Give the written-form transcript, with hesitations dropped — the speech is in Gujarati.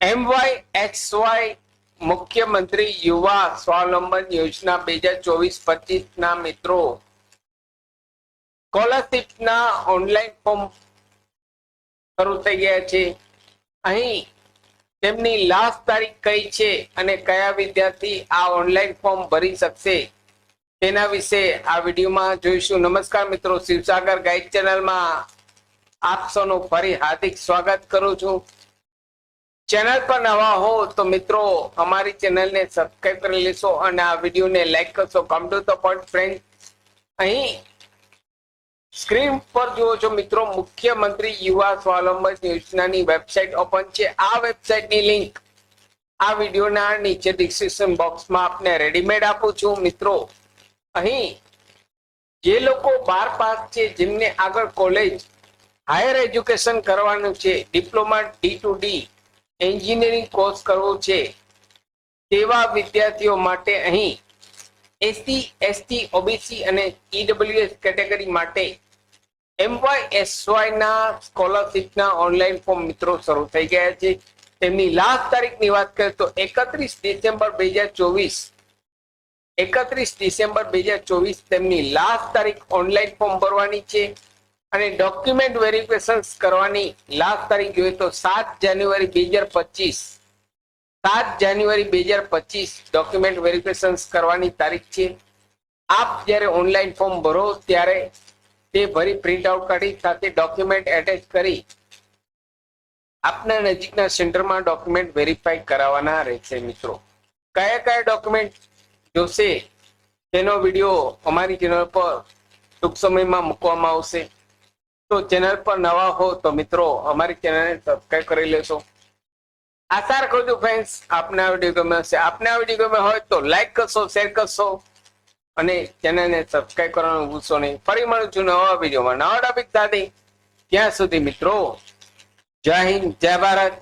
MYXY મુખ્યમંત્રી યુવા સ્વાવલંબન યોજના 2024-25 ના મિત્રો સ્કોલરશીપના ઓનલાઈન ફોર્મ શરૂ થઈ ગયા છે. અહીં તેમની લાસ્ટ તારીખ કઈ છે અને કયા વિદ્યાર્થી આ ઓનલાઈન ફોર્મ ભરી શકશે તેના વિશે આ વિડીયોમાં જોઈશું. નમસ્કાર મિત્રો, શિવસાગર ગાઈડ ચેનલમાં આપ સૌનું ફરી હાર્દિક સ્વાગત કરું છું. ચેનલ પર નવા હો તો મિત્રો અમારી ચેનલને સબસ્ક્રાઇબ કરી લેશો અને આ વિડીયોને લાઈક કરશો. Come to the point friend, અહીં સ્ક્રીન પર જુઓ છો મિત્રો, મુખ્યમંત્રી યુવા સ્વાવલંબન યોજનાની વેબસાઇટ ઓપન છે. આ વેબસાઇટની લિંક આ વિડીયોના નીચે ડિસ્ક્રિપ્શન બોક્સમાં આપને રેડીમેડ આપું છું. મિત્રો, અહીં જે લોકો 12 પાસ છે, જેમને આગળ કોલેજ હાયર એજ્યુકેશન કરવાનું છે, ડિપ્લોમા D2D એન્જિનિયરિંગ કોર્સ કરવો છે, તેવા વિદ્યાર્થીઓ માટે અહીં SC, ST, OBC અને EWS કેટેગરી માટે MYSY ના સ્કોલરશીપના ઓનલાઈન ફોર્મ મિત્રો શરૂ થઈ ગયા છે. તેમની લાસ્ટ તારીખની વાત કરીએ તો 31 ડિસેમ્બર 2024 તેમની લાસ્ટ તારીખ ઓનલાઈન ફોર્મ ભરવાની છે અને ડોક્યુમેન્ટ વેરિફિકેશન કરવાની લાસ્ટ તારીખ જોઈએ તો 7 જાન્યુઆરી 2025 ડોક્યુમેન્ટ વેરિફિકેશન કરવાની તારીખ છે. આપ જ્યારે ઓનલાઈન ફોર્મ ભરો ત્યારે તે ભરી પ્રિન્ટ આઉટ કાઢી સાથે ડોક્યુમેન્ટ એટેચ કરી આપના નજીકના સેન્ટરમાં ડોક્યુમેન્ટ વેરીફાઈ કરાવવાના રહેશે. મિત્રો, કયા કયા ડોક્યુમેન્ટ જોશે તેનો વિડીયો અમારી ચેનલ પર ટૂંક સમયમાં મૂકવામાં આવશે. તો ચેનલ પર નવા હો તો મિત્રો અમારી ચેનલને સબસ્ક્રાઇબ કરી લેશો. આશા રાખું છું ફ્રેન્ડ્સ આપને આ વિડીયો ગમે હશે. આપને આ વિડીયો ગમે હોય તો લાઈક કરશો, શેર કરશો અને ચેનલને સબસ્ક્રાઇબ કરવાનું ભૂલશો નહીં. ફરી મળું છું નવા વિડીયોમાં નવા ટોપિક સાથે. ત્યાં સુધી મિત્રો, જય હિન્દ, જય ભારત.